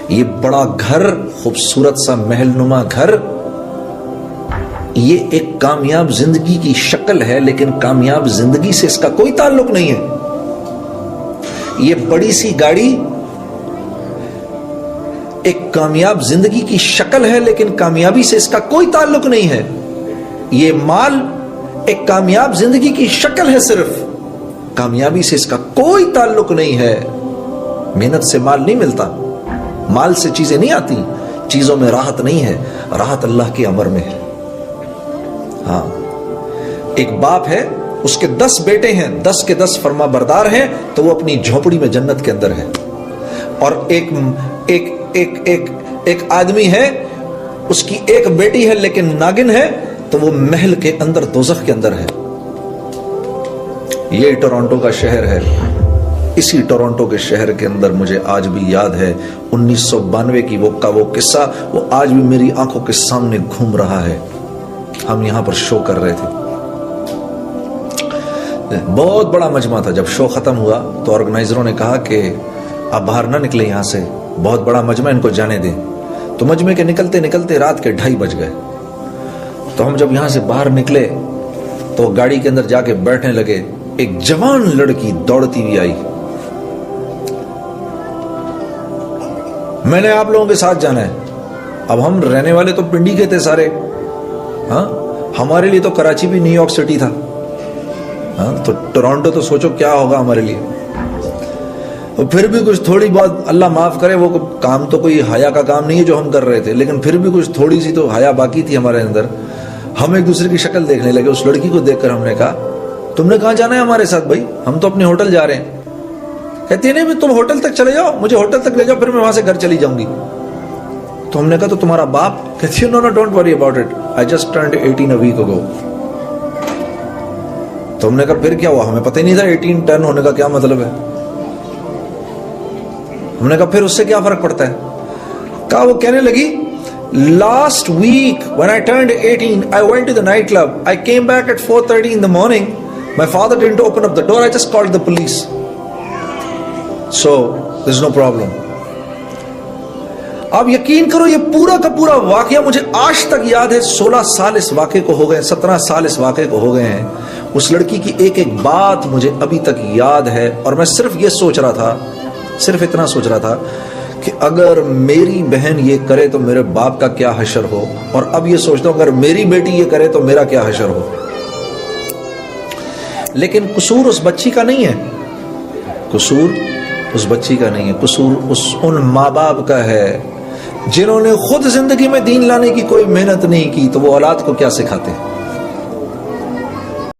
یہ بڑا گھر، خوبصورت سا محل نما گھر، یہ ایک کامیاب زندگی کی شکل ہے، لیکن کامیاب زندگی سے اس کا کوئی تعلق نہیں ہے۔ یہ بڑی سی گاڑی ایک کامیاب زندگی کی شکل ہے، لیکن کامیابی سے اس کا کوئی تعلق نہیں ہے۔ یہ مال ایک کامیاب زندگی کی شکل ہے، صرف کامیابی سے اس کا کوئی تعلق نہیں ہے۔ محنت سے مال نہیں ملتا، مال سے چیزیں نہیں آتی، چیزوں میں راحت نہیں ہے، راحت اللہ کے امر میں ہے۔ ہاں، ایک باپ ہے، اس کے 10 بیٹے ہیں، 10 کے 10 فرما بردار ہیں، تو وہ اپنی جھونپڑی میں جنت کے اندر ہے۔ اور ایک آدمی ہے، اس کی ایک بیٹی ہے لیکن ناگن ہے، تو وہ محل کے اندر دوزخ کے اندر ہے۔ یہ ٹورانٹو کا شہر ہے۔ اسی ٹورانٹو کے شہر کے اندر مجھے آج بھی یاد ہے 1992 کی وہ قصہ، وہ آج بھی میری آنکھوں کے سامنے گھوم رہا ہے۔ ہم یہاں پر شو کر رہے تھے، بہت بڑا مجمع تھا۔ جب شو ختم ہوا تو آرگنائزروں نے کہا کہ آپ باہر نہ نکلیں یہاں سے، بہت بڑا مجمع، ان کو جانے دیں۔ تو مجمع کے نکلتے نکلتے رات کے 2:30 بج گئے۔ تو ہم جب یہاں سے باہر نکلے تو گاڑی کے اندر جا کے بیٹھنے لگے، ایک جوان لڑکی دوڑتی ہوئی آئی، میں نے آپ لوگوں کے ساتھ جانا ہے۔ اب ہم رہنے والے تو پنڈی کے تھے سارے، ہاں، ہمارے لیے تو کراچی بھی نیو یارک سٹی تھا، ہاں، تو ٹورانٹو تو سوچو کیا ہوگا ہمارے لیے۔ اور پھر بھی کچھ تھوڑی بہت، اللہ معاف کرے، وہ کام تو کوئی حیا کا کام نہیں ہے جو ہم کر رہے تھے، لیکن پھر بھی کچھ تھوڑی سی تو حیا باقی تھی ہمارے اندر۔ ہم ایک دوسرے کی شکل دیکھنے لگے۔ اس لڑکی کو دیکھ کر ہم نے کہا تم نے کہاں جانا ہے ہمارے ساتھ بھائی؟ ہم تو اپنے ہوٹل جا رہے ہیں۔ کہتی ہے نہیں تم ہوٹل تک چلے جاؤ، مجھے ہوٹل تک لے جاؤ، پھر میں وہاں سے گھر چلی جاؤں گی۔ تو ہم نے کہا تو تمہارا باپ؟ کہتی ہے no don't worry about it, I just turned 18 a week ago۔ تو ہم نے کہا پھر کیا ہوا؟ ہمیں پتہ ہی نہیں تھا 18 ٹرن ہونے کا کیا مطلب ہے۔ ہم نے کہا پھر اس سے کیا فرق پڑتا ہے؟ کہا وہ کہنے لگی last week when I turned 18 I went to the night club, I came back at 4:30 in the morning, my father didn't open up the door, I just called the police, so there's no problem۔ آپ یقین کرو یہ پورا کا پورا واقعہ مجھے آج تک یاد ہے۔ 16 سال اس واقعے کو ہو گئے، 17 سال اس واقعے کو ہو گئے ہیں۔ اس لڑکی کی ایک ایک بات مجھے ابھی تک یاد ہے، اور میں صرف یہ سوچ رہا تھا، صرف اتنا سوچ رہا تھا کہ اگر میری بہن یہ کرے تو میرے باپ کا کیا حشر ہو، اور اب یہ سوچتا ہوں اگر میری بیٹی یہ کرے تو میرا کیا حشر ہو۔ لیکن قصور اس بچی کا نہیں ہے، قصور اس بچی کا نہیں ہے، قصور ان ماں باپ کا ہے جنہوں نے خود زندگی میں دین لانے کی کوئی محنت نہیں کی، تو وہ اولاد کو کیا سکھاتے ہیں۔